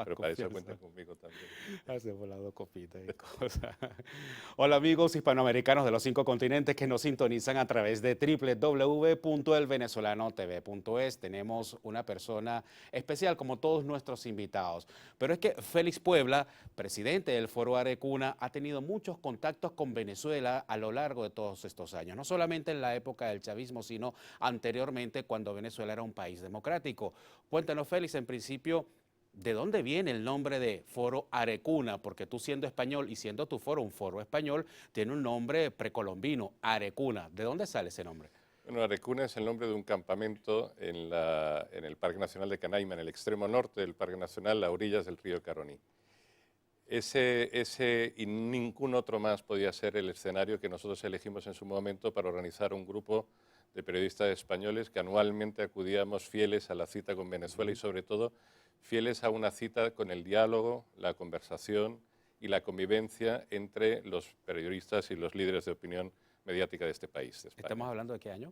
Pero para eso cuentan conmigo también. Hacemos las dos copitas y cosas. Hola amigos hispanoamericanos de los 5 continentes que nos sintonizan a través de www.elvenezolano.tv.es. Tenemos una persona especial como todos nuestros invitados. Pero es que Félix Puebla, presidente del Foro Arecuna, ha tenido muchos contactos con Venezuela a lo largo de todos estos años. No solamente en la época del chavismo, sino anteriormente cuando Venezuela era un país democrático. Cuéntanos, Félix, en principio, ¿de dónde viene el nombre de Foro Arecuna? Porque tú siendo español y siendo tu foro un foro español, tiene un nombre precolombino, Arecuna. ¿De dónde sale ese nombre? Bueno, Arecuna es el nombre de un campamento en el Parque Nacional de Canaima, en el extremo norte del Parque Nacional, a orillas del río Caroní. Ese y ningún otro más podía ser el escenario que nosotros elegimos en su momento para organizar un grupo de periodistas españoles que anualmente acudíamos fieles a la cita con Venezuela y sobre todo fieles a una cita con el diálogo, la conversación y la convivencia entre los periodistas y los líderes de opinión mediática de este país, de España. ¿Estamos hablando de qué año?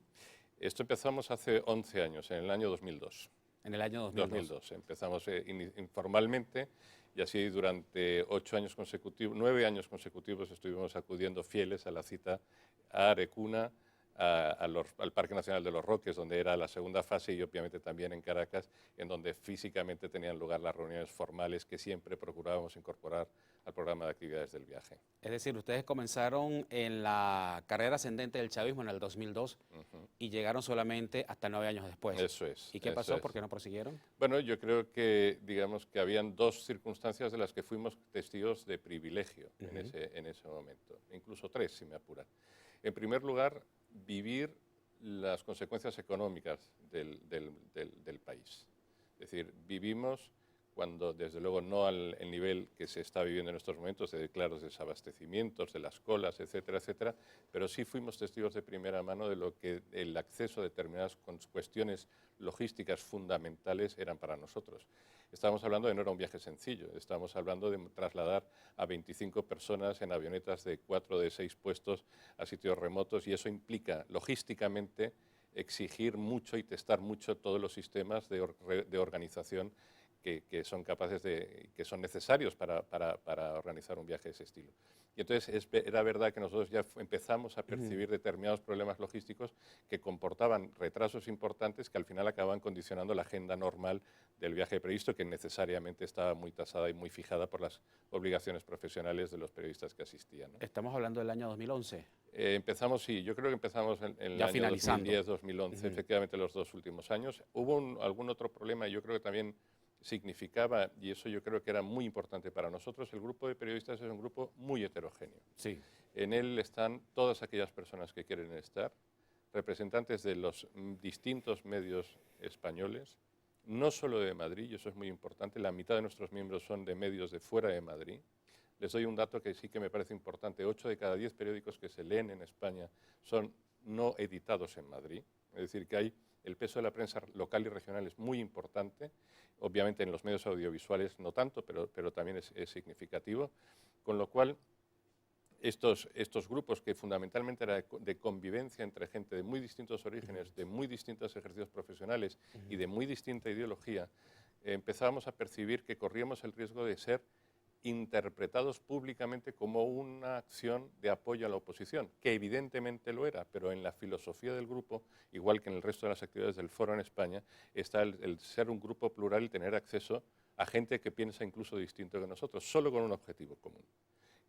Esto empezamos hace 11 años, en el año 2002. En el año 2002. 2002. Empezamos informalmente y así durante 9 años consecutivos estuvimos acudiendo fieles a la cita a Arecuna, al Parque Nacional de los Roques, donde era la segunda fase, y obviamente también en Caracas, en donde físicamente tenían lugar las reuniones formales que siempre procurábamos incorporar al programa de actividades del viaje. Es decir, ustedes comenzaron en la carrera ascendente del chavismo en el 2002 y llegaron solamente hasta 9 años después. Eso es. ¿Y qué pasó? ¿Por qué no prosiguieron? Bueno, yo creo que, digamos, que habían dos circunstancias de las que fuimos testigos de privilegio en ese momento, incluso 3, si me apuran. En primer lugar, vivir las consecuencias económicas del país. Es decir, vivimos cuando, desde luego, no al nivel que se está viviendo en estos momentos de claros desabastecimientos, de las colas, etcétera, etcétera, pero sí fuimos testigos de primera mano de lo que el acceso a determinadas cuestiones logísticas fundamentales eran para nosotros. Estábamos hablando de no era un viaje sencillo, estábamos hablando de trasladar a 25 personas en avionetas de 4 de 6 puestos a sitios remotos, y eso implica logísticamente exigir mucho y testar mucho todos los sistemas de organización que son capaces que son necesarios para organizar un viaje de ese estilo. Y entonces era verdad que nosotros ya empezamos a percibir determinados problemas logísticos que comportaban retrasos importantes que al final acababan condicionando la agenda normal del viaje previsto, que necesariamente estaba muy tasada y muy fijada por las obligaciones profesionales de los periodistas que asistían, ¿no? Estamos hablando del año 2011. Empezamos, sí, yo creo que empezamos en el ya año finalizando. 2010-2011, efectivamente los 2 últimos años. Hubo algún otro problema, y yo creo que también significaba, y eso yo creo que era muy importante para nosotros, el grupo de periodistas es un grupo muy heterogéneo. Sí. En él están todas aquellas personas que quieren estar, representantes de los distintos medios españoles, no solo de Madrid, y eso es muy importante, la mitad de nuestros miembros son de medios de fuera de Madrid. Les doy un dato que sí que me parece importante: 8 de cada 10 periódicos que se leen en España son no editados en Madrid, es decir, que el peso de la prensa local y regional es muy importante. Obviamente en los medios audiovisuales no tanto, pero también es significativo, con lo cual estos grupos, que fundamentalmente eran de convivencia entre gente de muy distintos orígenes, de muy distintos ejercicios profesionales y de muy distinta ideología, empezábamos a percibir que corríamos el riesgo de ser interpretados públicamente como una acción de apoyo a la oposición, que evidentemente lo era, pero en la filosofía del grupo, igual que en el resto de las actividades del foro en España, está el ser un grupo plural y tener acceso a gente que piensa incluso distinto que nosotros, solo con un objetivo común,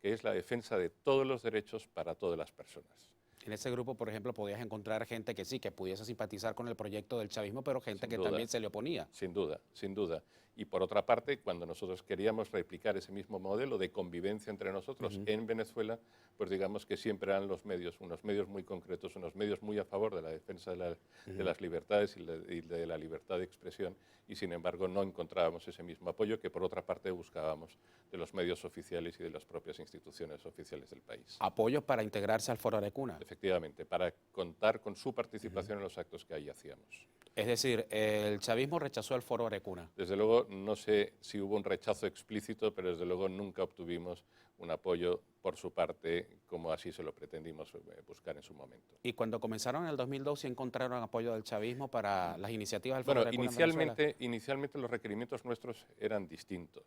que es la defensa de todos los derechos para todas las personas. En ese grupo, por ejemplo, podías encontrar gente que sí, que pudiese simpatizar con el proyecto del chavismo, pero gente Sin que duda. también se le oponía. Sin duda, sin duda. Y por otra parte, cuando nosotros queríamos replicar ese mismo modelo de convivencia entre nosotros en Venezuela, pues digamos que siempre eran los medios, unos medios muy concretos, unos medios muy a favor de la defensa de las libertades y de la libertad de expresión, y sin embargo no encontrábamos ese mismo apoyo que por otra parte buscábamos de los medios oficiales y de las propias instituciones oficiales del país. Apoyo para integrarse al Foro Arecuna. Efectivamente, para contar con su participación en los actos que ahí hacíamos. Es decir, el chavismo rechazó el Foro Arecuna. Desde luego, no sé si hubo un rechazo explícito, pero desde luego nunca obtuvimos un apoyo por su parte, como así se lo pretendimos buscar en su momento. Y cuando comenzaron en el 2002, ¿sí encontraron apoyo del chavismo para las iniciativas del Foro Arecuna en Venezuela? Inicialmente los requerimientos nuestros eran distintos,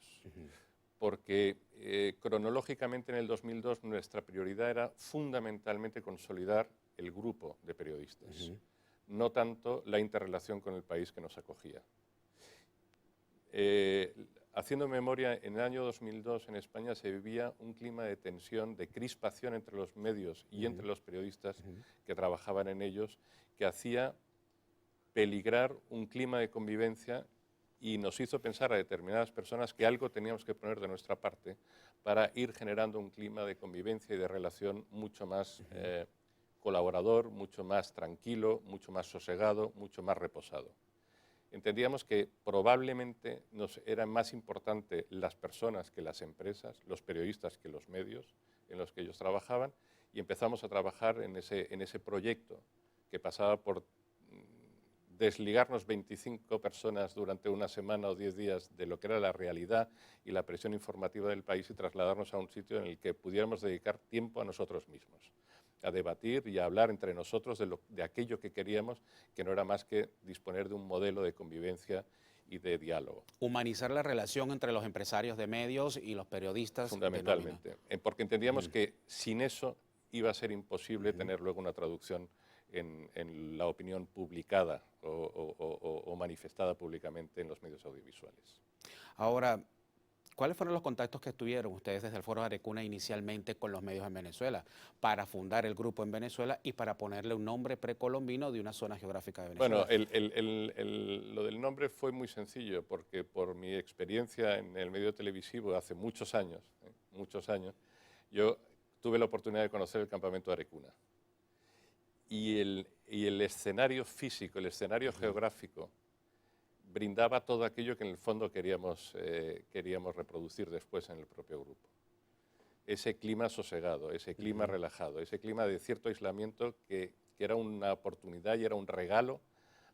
porque cronológicamente en el 2002 nuestra prioridad era fundamentalmente consolidar el grupo de periodistas, no tanto la interrelación con el país que nos acogía. Haciendo memoria, en el año 2002 en España se vivía un clima de tensión, de crispación entre los medios y entre los periodistas que trabajaban en ellos, que hacía peligrar un clima de convivencia y nos hizo pensar a determinadas personas que algo teníamos que poner de nuestra parte para ir generando un clima de convivencia y de relación mucho más colaborador, mucho más tranquilo, mucho más sosegado, mucho más reposado. Entendíamos que probablemente nos eran más importantes las personas que las empresas, los periodistas que los medios en los que ellos trabajaban, y empezamos a trabajar en ese proyecto que pasaba por desligarnos 25 personas durante una semana o 10 días de lo que era la realidad y la presión informativa del país y trasladarnos a un sitio en el que pudiéramos dedicar tiempo a nosotros mismos, a debatir y a hablar entre nosotros de aquello que queríamos, que no era más que disponer de un modelo de convivencia y de diálogo. Humanizar la relación entre los empresarios de medios y los periodistas. Fundamentalmente, porque entendíamos que sin eso iba a ser imposible tener luego una traducción en la opinión publicada o manifestada públicamente en los medios audiovisuales. Ahora, ¿cuáles fueron los contactos que tuvieron ustedes desde el Foro Arecuna inicialmente con los medios en Venezuela para fundar el grupo en Venezuela y para ponerle un nombre precolombino de una zona geográfica de Venezuela? Bueno, lo del nombre fue muy sencillo, porque por mi experiencia en el medio televisivo hace muchos años, yo tuve la oportunidad de conocer el campamento de Arecuna. Y el escenario físico, el escenario geográfico, brindaba todo aquello que en el fondo queríamos reproducir después en el propio grupo. Ese clima sosegado, ese clima relajado, ese clima de cierto aislamiento que era una oportunidad y era un regalo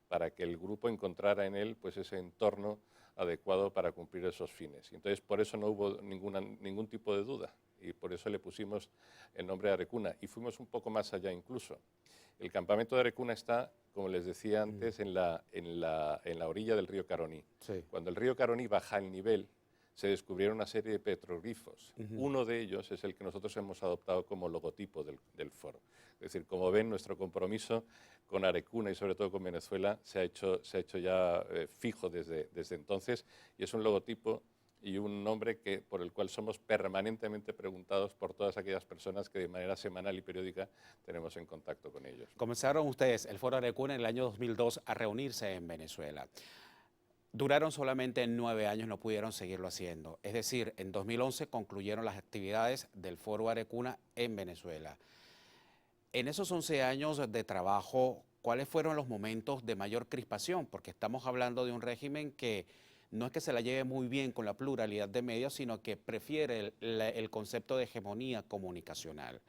para que el grupo encontrara en él pues, ese entorno adecuado para cumplir esos fines. Entonces, por eso no hubo ningún tipo de duda y por eso le pusimos el nombre de Arecuna y fuimos un poco más allá incluso. El campamento de Arecuna está, como les decía antes, en la orilla del río Caroní. Sí. Cuando el río Caroní baja el nivel, se descubrieron una serie de petroglifos. Uno de ellos es el que nosotros hemos adoptado como logotipo del foro. Es decir, como ven, nuestro compromiso con Arecuna y sobre todo con Venezuela se ha hecho ya fijo desde entonces y es un logotipo y un nombre por el cual somos permanentemente preguntados por todas aquellas personas que de manera semanal y periódica tenemos en contacto con ellos. Comenzaron ustedes, el Foro Arecuna, en el año 2002 a reunirse en Venezuela. Duraron solamente 9 años, no pudieron seguirlo haciendo. Es decir, en 2011 concluyeron las actividades del Foro Arecuna en Venezuela. En esos 11 años de trabajo, ¿cuáles fueron los momentos de mayor crispación? Porque estamos hablando de un régimen que no es que se la lleve muy bien con la pluralidad de medios, sino que prefiere el concepto de hegemonía comunicacional.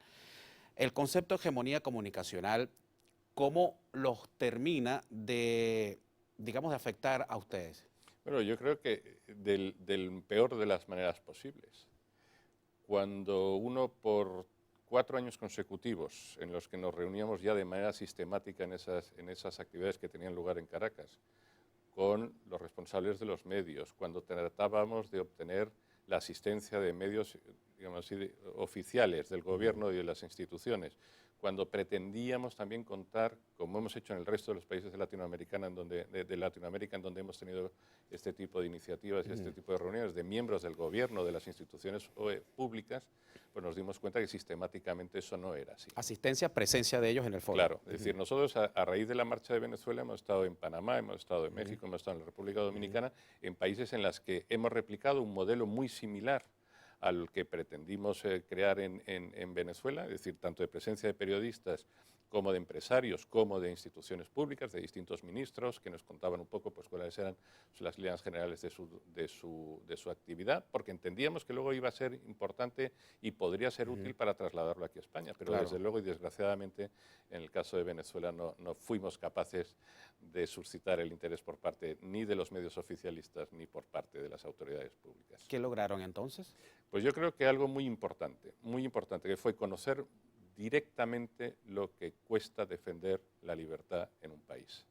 El concepto de hegemonía comunicacional, ¿cómo los termina de, digamos, de afectar a ustedes? Bueno, yo creo que del peor de las maneras posibles. Cuando uno por 4 años consecutivos en los que nos reuníamos ya de manera sistemática en esas actividades que tenían lugar en Caracas, con los responsables de los medios, cuando tratábamos de obtener la asistencia de medios, digamos así, oficiales del gobierno y de las instituciones, cuando pretendíamos también contar, como hemos hecho en el resto de los países de Latinoamérica, en donde hemos tenido este tipo de iniciativas y este tipo de reuniones de miembros del gobierno, de las instituciones públicas, pues nos dimos cuenta que sistemáticamente eso no era así. Asistencia, presencia de ellos en el foro. Claro, es decir, nosotros a raíz de la marcha de Venezuela hemos estado en Panamá, hemos estado en México, hemos estado en la República Dominicana, en países en los que hemos replicado un modelo muy similar al que pretendimos crear en Venezuela, es decir, tanto de presencia de periodistas como de empresarios, como de instituciones públicas, de distintos ministros, que nos contaban un poco pues, cuáles eran las líneas generales de su actividad, porque entendíamos que luego iba a ser importante y podría ser útil para trasladarlo aquí a España. Pero desde luego y desgraciadamente, en el caso de Venezuela no fuimos capaces de suscitar el interés por parte ni de los medios oficialistas ni por parte de las autoridades públicas. ¿Qué lograron entonces? Pues yo creo que algo muy importante, que fue conocer directamente lo que cuesta defender la libertad en un país.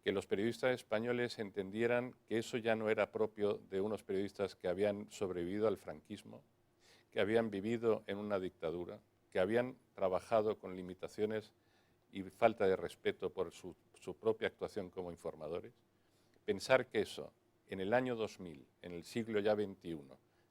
Que los periodistas españoles entendieran que eso ya no era propio de unos periodistas que habían sobrevivido al franquismo, que habían vivido en una dictadura, que habían trabajado con limitaciones y falta de respeto por su propia actuación como informadores. Pensar que eso, en el año 2000, en el siglo ya XXI,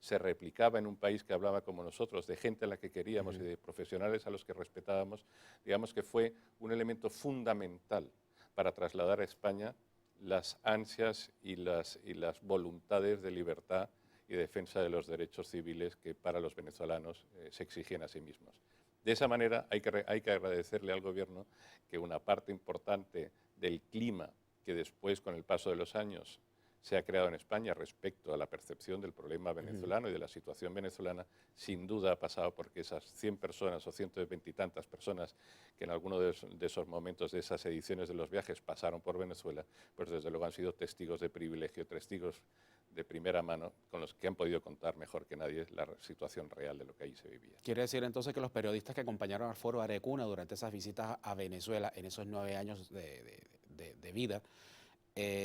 se replicaba en un país que hablaba como nosotros, de gente a la que queríamos y de profesionales a los que respetábamos, digamos que fue un elemento fundamental para trasladar a España las ansias y las voluntades de libertad y defensa de los derechos civiles que para los venezolanos se exigen a sí mismos. De esa manera hay que agradecerle al gobierno que una parte importante del clima que después, con el paso de los años, se ha creado en España respecto a la percepción del problema venezolano y de la situación venezolana, sin duda ha pasado porque esas 100 personas o 120 y tantas personas que en alguno de esos momentos de esas ediciones de los viajes pasaron por Venezuela, pues desde luego han sido testigos de privilegio, testigos de primera mano con los que han podido contar mejor que nadie la situación real de lo que ahí se vivía. Quiere decir entonces que los periodistas que acompañaron al Foro Arecuna durante esas visitas a Venezuela en esos 9 años de vida,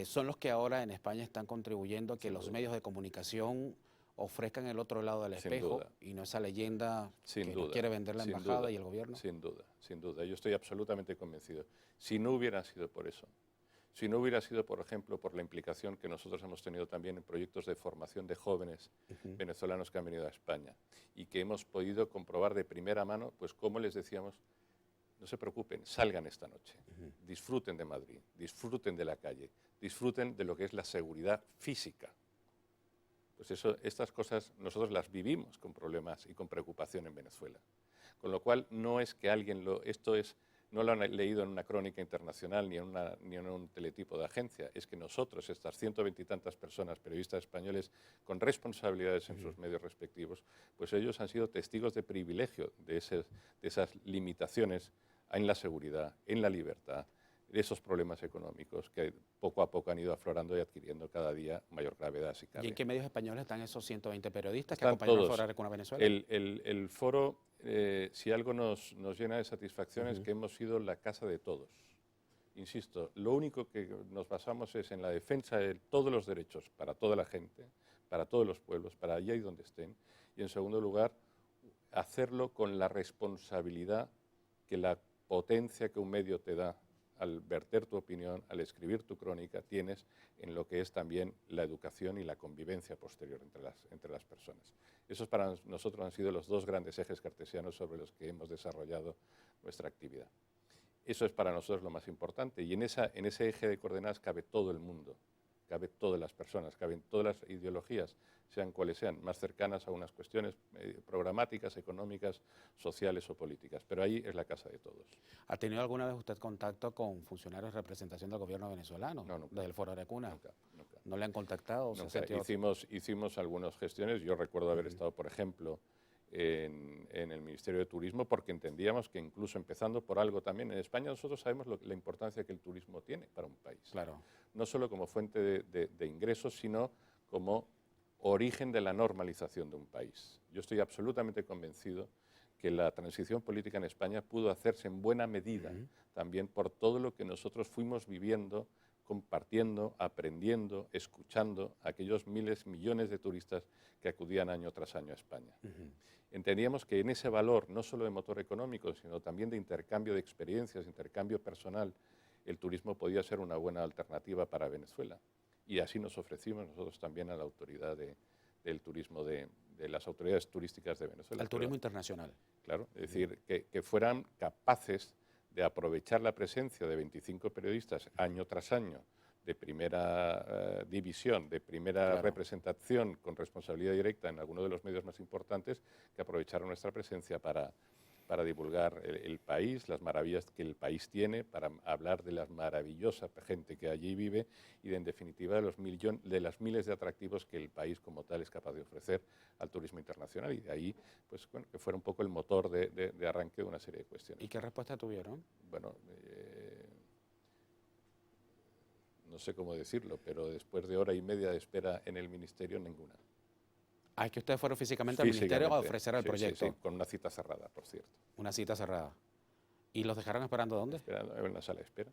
son los que ahora en España están contribuyendo a que los medios de comunicación ofrezcan el otro lado del espejo y no esa leyenda que nos quiere vender la embajada y el gobierno. Sin duda, sin duda. Yo estoy absolutamente convencido. Si no hubiera sido por eso, si no hubiera sido, por ejemplo, por la implicación que nosotros hemos tenido también en proyectos de formación de jóvenes venezolanos que han venido a España y que hemos podido comprobar de primera mano, pues como les decíamos, no se preocupen, salgan esta noche, disfruten de Madrid, disfruten de la calle, disfruten de lo que es la seguridad física. Pues estas cosas nosotros las vivimos con problemas y con preocupación en Venezuela. Con lo cual no es que no lo han leído en una crónica internacional ni en un teletipo de agencia, es que nosotros, estas 120 y tantas personas, periodistas españoles con responsabilidades en sus medios respectivos, pues ellos han sido testigos de privilegio de esas limitaciones en la seguridad, en la libertad, de esos problemas económicos que poco a poco han ido aflorando y adquiriendo cada día mayor gravedad, si cabe. ¿Y en qué medios españoles están esos 120 periodistas que Están acompañaron todos. al Foro Arecuna Venezuela? El foro, si algo nos llena de satisfacción es que hemos sido la casa de todos. Insisto, lo único que nos basamos es en la defensa de todos los derechos para toda la gente, para todos los pueblos, para allá y donde estén. Y en segundo lugar, hacerlo con la responsabilidad que la potencia que un medio te da al verter tu opinión, al escribir tu crónica, tienes en lo que es también la educación y la convivencia posterior entre las personas. Esos para nosotros han sido los dos grandes ejes cartesianos sobre los que hemos desarrollado nuestra actividad. Eso es para nosotros lo más importante y en ese eje de coordenadas cabe todo el mundo, cabe todas las personas, caben todas las ideologías, sean cuales sean, más cercanas a unas cuestiones programáticas, económicas, sociales o políticas. Pero ahí es la casa de todos. ¿Ha tenido alguna vez usted contacto con funcionarios de representación del gobierno venezolano? No, nunca. Desde el Foro Arecuna. Nunca. ¿No le han contactado? Nunca. Hicimos algunas gestiones. Yo recuerdo haber estado, por ejemplo, en el Ministerio de Turismo, porque entendíamos que incluso empezando por algo también, en España nosotros sabemos la importancia que el turismo tiene para un país. Claro. No solo como fuente de ingresos, sino como origen de la normalización de un país. Yo estoy absolutamente convencido que la transición política en España pudo hacerse en buena medida también por todo lo que nosotros fuimos viviendo, compartiendo, aprendiendo, escuchando a aquellos miles, millones de turistas que acudían año tras año a España. Entendíamos que en ese valor, no solo de motor económico, sino también de intercambio de experiencias, intercambio personal, el turismo podía ser una buena alternativa para Venezuela. Y así nos ofrecimos nosotros también a la autoridad del turismo, de las autoridades turísticas de Venezuela. Al turismo internacional. Claro, es decir, que fueran capaces de aprovechar la presencia de 25 periodistas año tras año, de primera división, de primera representación con responsabilidad directa en alguno de los medios más importantes, que aprovecharon nuestra presencia para para divulgar el país, las maravillas que el país tiene, para hablar de la maravillosa gente que allí vive y, en definitiva, de las miles de atractivos que el país como tal es capaz de ofrecer al turismo internacional. Y de ahí, pues, bueno, que fuera un poco el motor de arranque de una serie de cuestiones. ¿Y qué respuesta tuvieron? Bueno, no sé cómo decirlo, pero después de hora y media de espera en el ministerio, ninguna. Ah, es que ustedes fueron físicamente al ministerio a ofrecer el proyecto. Sí, con una cita cerrada, por cierto. Una cita cerrada. ¿Y los dejaron esperando dónde? Esperando en la sala de espera.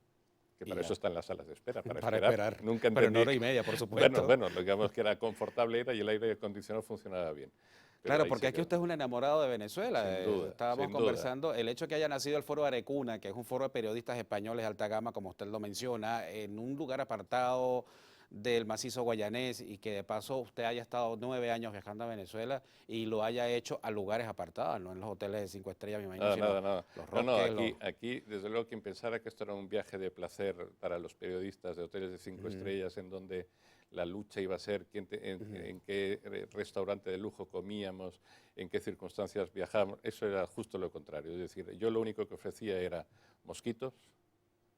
Que Y para ya. eso están las salas de espera, para Para esperar. Nunca pero en entendí. hora y media, por supuesto. Bueno, digamos que era confortable y el aire acondicionado funcionaba bien. Pero Claro, ahí porque se es que quedó. usted es un enamorado de Venezuela. Sin duda, Estábamos sin duda. conversando, el hecho de que haya nacido el Foro Arecuna, que es un foro de periodistas españoles de alta gama, como usted lo menciona, en un lugar apartado del macizo guayanés y que de paso usted haya estado 9 años viajando a Venezuela y lo haya hecho a lugares apartados, no en los hoteles de 5 estrellas, me imagino, sino Nada. los No, Roques, aquí, desde luego, quien pensara que esto era un viaje de placer para los periodistas de hoteles de 5 estrellas, en donde la lucha iba a ser en qué restaurante de lujo comíamos, en qué circunstancias viajábamos, eso era justo lo contrario. Es decir, yo lo único que ofrecía era mosquitos,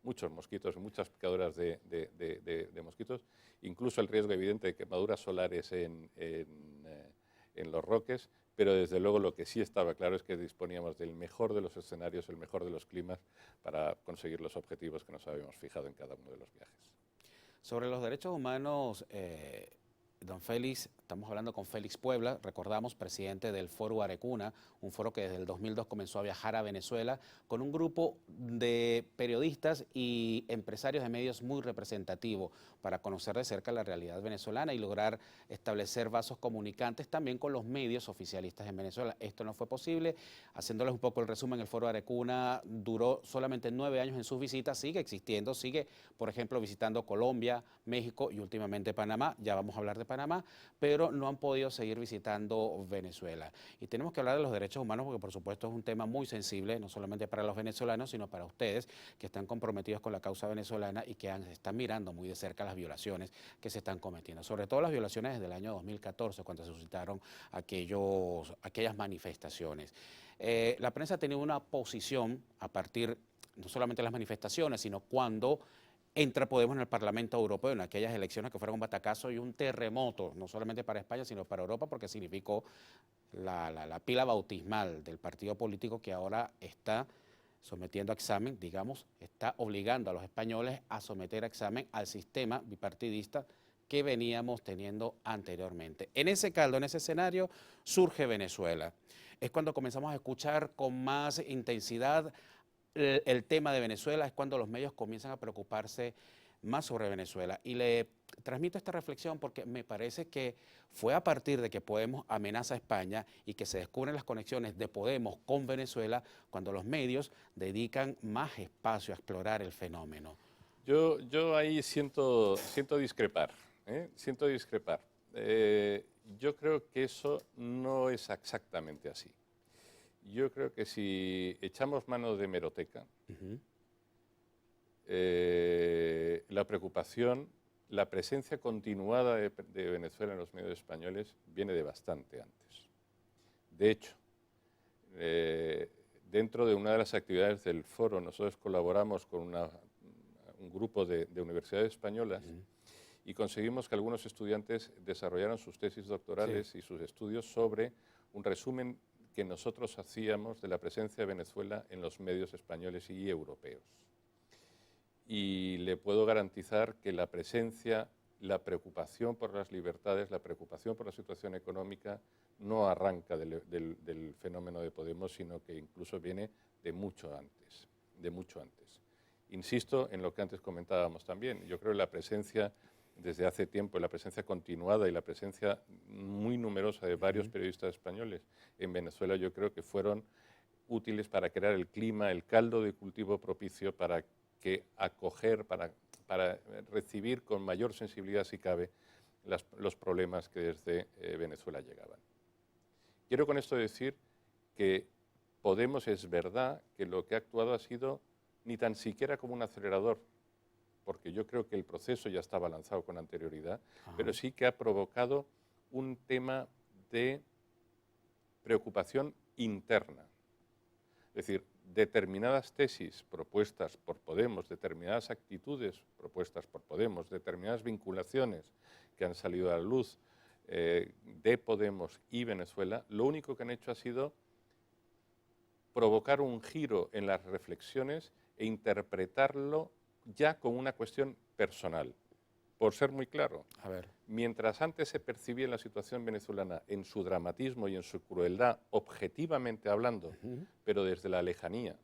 muchos mosquitos, muchas picaduras de mosquitos, incluso el riesgo evidente de quemaduras solares en los Roques, pero desde luego lo que sí estaba claro es que disponíamos del mejor de los escenarios, el mejor de los climas para conseguir los objetivos que nos habíamos fijado en cada uno de los viajes. Sobre los derechos humanos, don Félix, estamos hablando con Félix Puebla, recordamos, presidente del Foro Arecuna, un foro que desde el 2002 comenzó a viajar a Venezuela con un grupo de periodistas y empresarios de medios muy representativo para conocer de cerca la realidad venezolana y lograr establecer vasos comunicantes también con los medios oficialistas en Venezuela. Esto no fue posible. Haciéndoles un poco el resumen, el Foro Arecuna duró solamente 9 años en sus visitas, sigue existiendo, sigue, por ejemplo, visitando Colombia, México y últimamente Panamá. Ya vamos a hablar de Panamá, pero no han podido seguir visitando Venezuela. Y tenemos que hablar de los derechos humanos porque, por supuesto, es un tema muy sensible, no solamente para los venezolanos, sino para ustedes que están comprometidos con la causa venezolana y que están mirando muy de cerca las violaciones que se están cometiendo. Sobre todo las violaciones desde el año 2014, cuando se suscitaron aquellas manifestaciones. La prensa ha tenido una posición a partir, no solamente de las manifestaciones, sino cuando entra Podemos en el Parlamento Europeo, en aquellas elecciones que fueron un batacazo y un terremoto, no solamente para España, sino para Europa, porque significó la pila bautismal del partido político que ahora está sometiendo a examen, digamos, está obligando a los españoles a someter a examen al sistema bipartidista que veníamos teniendo anteriormente. En ese caldo, en ese escenario, surge Venezuela. Es cuando comenzamos a escuchar con más intensidad el tema de Venezuela, es cuando los medios comienzan a preocuparse más sobre Venezuela. Y le transmito esta reflexión porque me parece que fue a partir de que Podemos amenaza a España y que se descubren las conexiones de Podemos con Venezuela cuando los medios dedican más espacio a explorar el fenómeno. Yo ahí siento discrepar, siento discrepar. Yo creo que eso no es exactamente así. Yo creo que si echamos mano de hemeroteca, la preocupación, la presencia continuada de Venezuela en los medios españoles viene de bastante antes. De hecho, dentro de una de las actividades del foro, nosotros colaboramos con un grupo de universidades españolas y conseguimos que algunos estudiantes desarrollaran sus tesis doctorales y sus estudios sobre un resumen que nosotros hacíamos de la presencia de Venezuela en los medios españoles y europeos. Y le puedo garantizar que la presencia, la preocupación por las libertades, la preocupación por la situación económica no arranca del fenómeno de Podemos, sino que incluso viene de mucho antes, de mucho antes. Insisto en lo que antes comentábamos también. Yo creo que la presencia desde hace tiempo, la presencia continuada y la presencia muy numerosa de varios periodistas españoles en Venezuela, yo creo que fueron útiles para crear el clima, el caldo de cultivo propicio para acoger, para recibir con mayor sensibilidad, si cabe, los problemas que desde Venezuela llegaban. Quiero con esto decir que Podemos, es verdad que lo que ha actuado ha sido ni tan siquiera como un acelerador, porque yo creo que el proceso ya estaba lanzado con anterioridad, pero sí que ha provocado un tema de preocupación interna. Es Es decir, determinadas tesis propuestas por Podemos, determinadas actitudes propuestas por Podemos, determinadas vinculaciones que han salido a la luz de Podemos y Venezuela, lo único que han hecho ha sido provocar un giro en las reflexiones e interpretarlo ya como una cuestión personal. Por ser muy claro, A ver. mientras antes se percibía la situación venezolana en su dramatismo y en su crueldad, objetivamente hablando, pero desde la lejanía,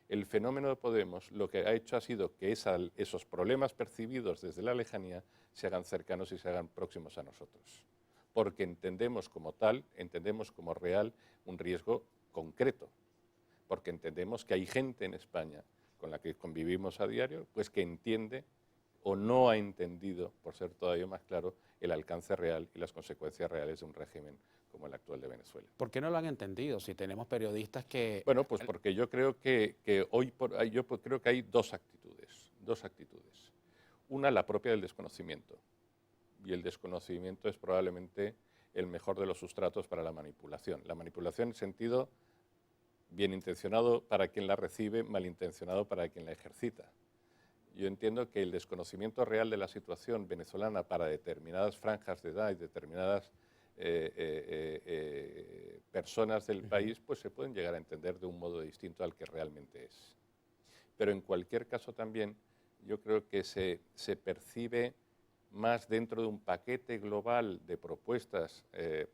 el fenómeno de Podemos lo que ha hecho ha sido que esos problemas percibidos desde la lejanía se hagan cercanos y se hagan próximos a nosotros. Porque entendemos como tal, entendemos como real un riesgo concreto. Porque entendemos que hay gente en España con la que convivimos a diario, pues que entiende o no ha entendido, por ser todavía más claro, el alcance real y las consecuencias reales de un régimen como el actual de Venezuela. ¿Por qué no lo han entendido? Si tenemos periodistas que... Bueno, pues porque yo creo que creo que hay dos actitudes. Una, la propia del desconocimiento. Y el desconocimiento es probablemente el mejor de los sustratos para la manipulación. La manipulación en sentido bien intencionado para quien la recibe, malintencionado para quien la ejercita. Yo entiendo que el desconocimiento real de la situación venezolana para determinadas franjas de edad y determinadas personas del país, pues se pueden llegar a entender de un modo distinto al que realmente es. Pero en cualquier caso también yo creo que se percibe más dentro de un paquete global de propuestas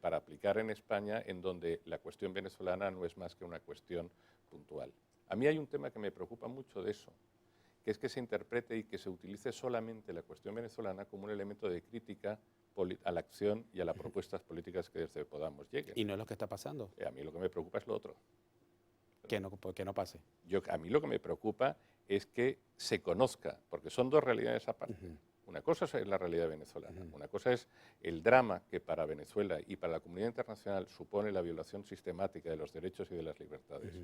para aplicar en España, en donde la cuestión venezolana no es más que una cuestión puntual. A mí hay un tema que me preocupa mucho de eso, que es que se interprete y que se utilice solamente la cuestión venezolana como un elemento de crítica a la acción y a las propuestas políticas que desde Podemos lleguen. Y no es lo que está pasando. A mí lo que me preocupa es lo otro. Que no pase. A mí lo que me preocupa es que se conozca, porque son dos realidades aparte. Una cosa es la realidad venezolana, una cosa es el drama que para Venezuela y para la comunidad internacional supone la violación sistemática de los derechos y de las libertades.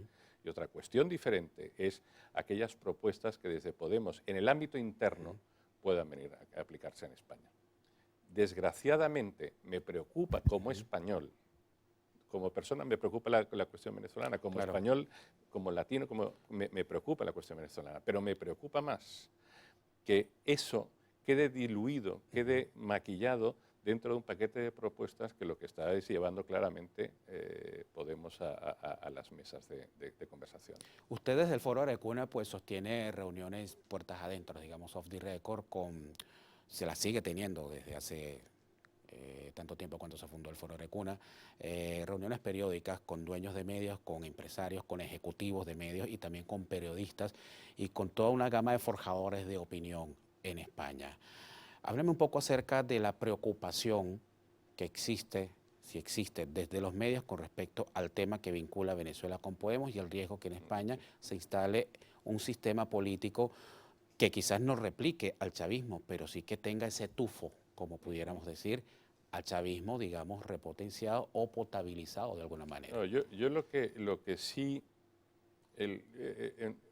Y otra cuestión diferente es aquellas propuestas que desde Podemos, en el ámbito interno, puedan venir a aplicarse en España. Desgraciadamente, me preocupa como español, como persona me preocupa la cuestión venezolana, como español, como latino, me preocupa la cuestión venezolana, pero me preocupa más que eso quede diluido, quede maquillado dentro de un paquete de propuestas que lo que está es llevando claramente Podemos a las mesas de conversación. Usted desde el Foro Arecuna pues sostiene reuniones puertas adentro, digamos off the record, se las sigue teniendo desde hace tanto tiempo cuando se fundó el Foro Arecuna, reuniones periódicas con dueños de medios, con empresarios, con ejecutivos de medios y también con periodistas y con toda una gama de forjadores de opinión en España. Hábleme un poco acerca de la preocupación que existe, si existe, desde los medios con respecto al tema que vincula a Venezuela con Podemos y el riesgo que en España se instale un sistema político que quizás no replique al chavismo, pero sí que tenga ese tufo, como pudiéramos decir, al chavismo, digamos, repotenciado o potabilizado de alguna manera. No, yo lo que sí,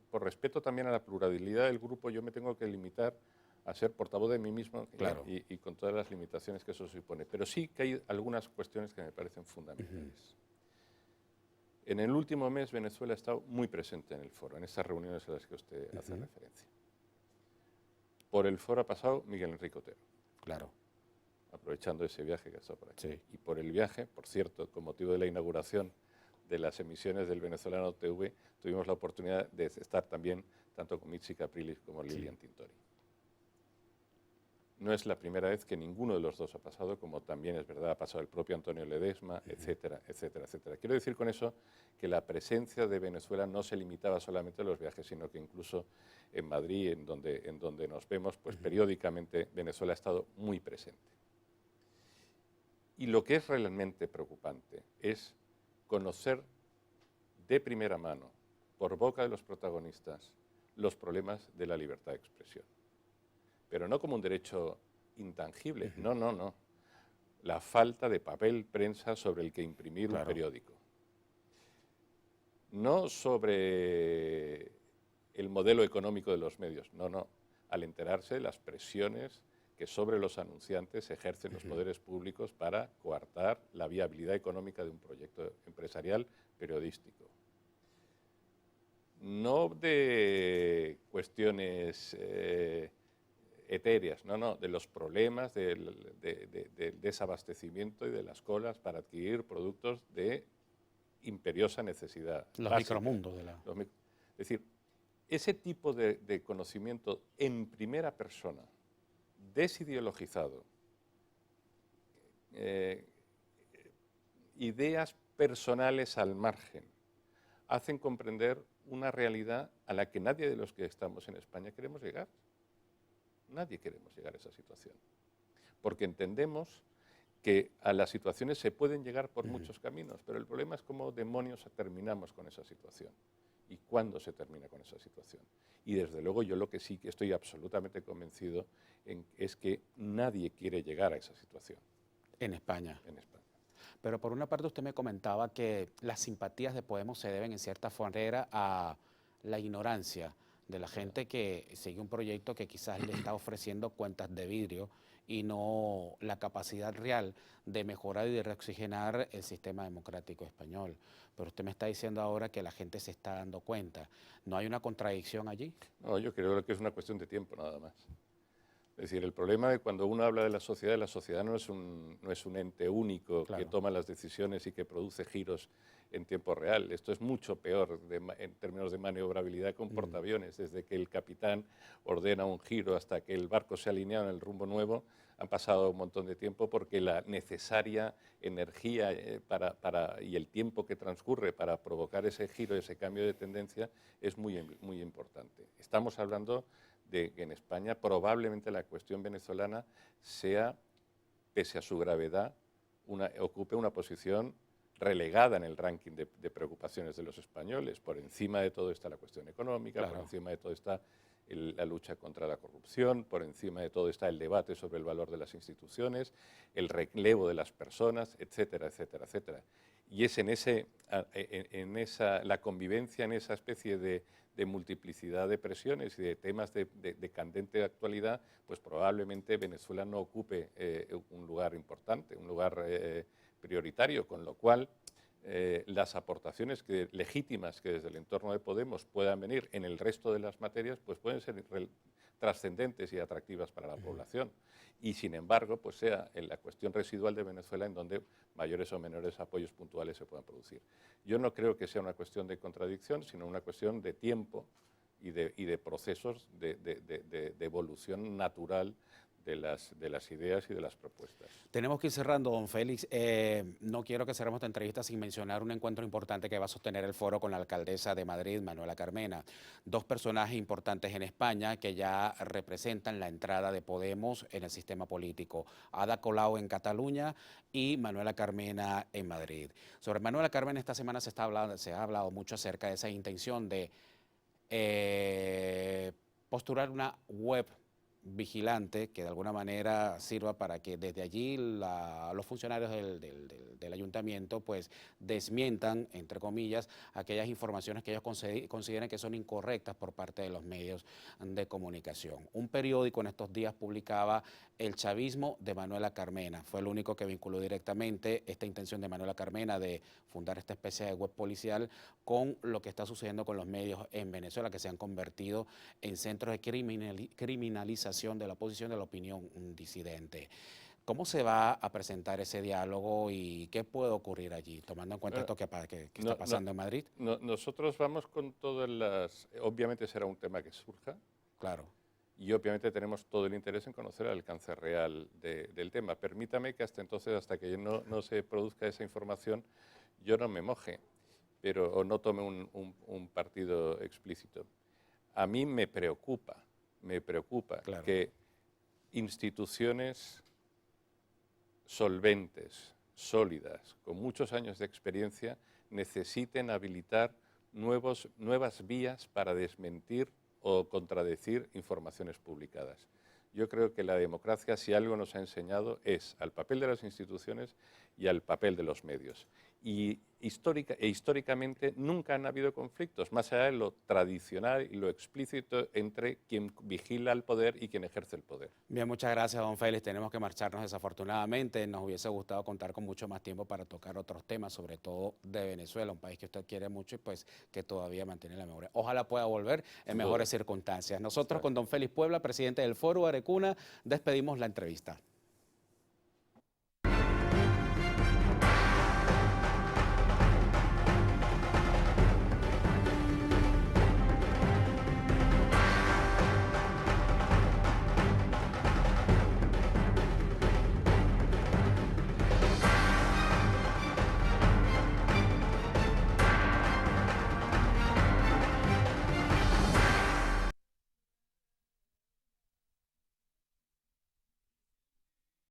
por respeto también a la pluralidad del grupo, yo me tengo que limitar a ser portavoz de mí mismo, claro, y con todas las limitaciones que eso supone. Pero sí que hay algunas cuestiones que me parecen fundamentales. En el último mes Venezuela ha estado muy presente en el foro, en estas reuniones a las que usted hace referencia. Por el foro ha pasado Miguel Enrique Otero. Claro. Aprovechando ese viaje que ha estado por aquí. Sí. Y por el viaje, por cierto, con motivo de la inauguración de las emisiones del Venezolano TV, tuvimos la oportunidad de estar también tanto con Mitzi Capriles como Lilian Tintori. No es la primera vez que ninguno de los dos ha pasado, como también es verdad, ha pasado el propio Antonio Ledesma, etcétera, etcétera, etcétera. Quiero decir con eso que la presencia de Venezuela no se limitaba solamente a los viajes, sino que incluso en Madrid, en donde nos vemos, pues periódicamente Venezuela ha estado muy presente. Y lo que es realmente preocupante es conocer de primera mano, por boca de los protagonistas, los problemas de la libertad de expresión. Pero no como un derecho intangible, no. La falta de papel prensa sobre el que imprimir un periódico. No sobre el modelo económico de los medios, no. Al enterarse de las presiones que sobre los anunciantes ejercen los poderes públicos para coartar la viabilidad económica de un proyecto empresarial periodístico. no de cuestiones etéreas, no, de los problemas del desabastecimiento y de las colas para adquirir productos de imperiosa necesidad. Los micromundos de la... Es decir, ese tipo de conocimiento en primera persona, desideologizado, ideas personales al margen, hacen comprender una realidad a la que nadie de los que estamos en España queremos llegar. Nadie queremos llegar a esa situación, porque entendemos que a las situaciones se pueden llegar por muchos caminos, pero el problema es cómo demonios terminamos con esa situación y cuándo se termina con esa situación. Y desde luego yo lo que sí que estoy absolutamente convencido es que nadie quiere llegar a esa situación. En España. En España. Pero por una parte usted me comentaba que las simpatías de Podemos se deben en cierta manera a la ignorancia de la gente que sigue un proyecto que quizás le está ofreciendo cuentas de vidrio y no la capacidad real de mejorar y de reoxigenar el sistema democrático español. Pero usted me está diciendo ahora que la gente se está dando cuenta. ¿No hay una contradicción allí? No, yo creo que es una cuestión de tiempo nada más. Es decir, el problema de cuando uno habla de la sociedad no es un ente único que toma las decisiones y que produce giros en tiempo real. Esto es mucho peor en términos de maniobrabilidad con portaaviones. Desde que el capitán ordena un giro hasta que el barco se ha alineado en el rumbo nuevo, han pasado un montón de tiempo porque la necesaria energía y el tiempo que transcurre para provocar ese giro, ese cambio de tendencia, es muy, muy importante. Estamos hablando de que en España probablemente la cuestión venezolana sea, pese a su gravedad, ocupe una posición relegada en el ranking de preocupaciones de los españoles. Por encima de todo está la cuestión económica, por encima de todo está la lucha contra la corrupción, por encima de todo está el debate sobre el valor de las instituciones, el relevo de las personas, etcétera, etcétera, etcétera. Y es la convivencia en esa especie de multiplicidad de presiones y de temas de candente actualidad, pues probablemente Venezuela no ocupe un lugar importante, un lugar prioritario, con lo cual las aportaciones legítimas que desde el entorno de Podemos puedan venir en el resto de las materias, pues pueden ser trascendentes y atractivas para la población. Y sin embargo, pues sea en la cuestión residual de Venezuela en donde mayores o menores apoyos puntuales se puedan producir. Yo no creo que sea una cuestión de contradicción, sino una cuestión de tiempo y de procesos de evolución natural de las ideas y de las propuestas. Tenemos que ir cerrando, don Félix. No quiero que cerremos esta entrevista sin mencionar un encuentro importante que va a sostener el foro con la alcaldesa de Madrid, Manuela Carmena. Dos personajes importantes en España que ya representan la entrada de Podemos en el sistema político. Ada Colau en Cataluña y Manuela Carmena en Madrid. Sobre Manuela Carmena esta semana se ha hablado mucho acerca de esa intención de postular una web vigilante que de alguna manera sirva para que desde allí los funcionarios del ayuntamiento pues desmientan, entre comillas, aquellas informaciones que ellos consideren que son incorrectas por parte de los medios de comunicación. Un periódico en estos días publicaba El chavismo de Manuela Carmena. Fue el único que vinculó directamente esta intención de Manuela Carmena de fundar esta especie de web policial con lo que está sucediendo con los medios en Venezuela, que se han convertido en centros de criminalización de la oposición, de la opinión disidente. ¿Cómo se va a presentar ese diálogo y qué puede ocurrir allí, tomando en cuenta esto que está pasando en Madrid? Nosotros vamos con todas las... Obviamente será un tema que surja. Claro. Y obviamente tenemos todo el interés en conocer el alcance real del tema. Permítame que hasta entonces, hasta que no se produzca esa información, yo no me moje, o no tome un partido explícito. A mí me preocupa claro, que instituciones solventes, sólidas, con muchos años de experiencia, necesiten habilitar nuevas vías para desmentir o contradecir informaciones publicadas. Yo creo que la democracia, si algo nos ha enseñado, es al papel de las instituciones y al papel de los medios. y históricamente nunca han habido conflictos, más allá de lo tradicional y lo explícito entre quien vigila el poder y quien ejerce el poder. Bien, muchas gracias, don Félix. Tenemos que marcharnos desafortunadamente. Nos hubiese gustado contar con mucho más tiempo para tocar otros temas, sobre todo de Venezuela, un país que usted quiere mucho y pues que todavía mantiene la memoria. Ojalá pueda volver en mejores circunstancias. Nosotros con don Félix Puebla, presidente del Foro Arecuna, despedimos la entrevista.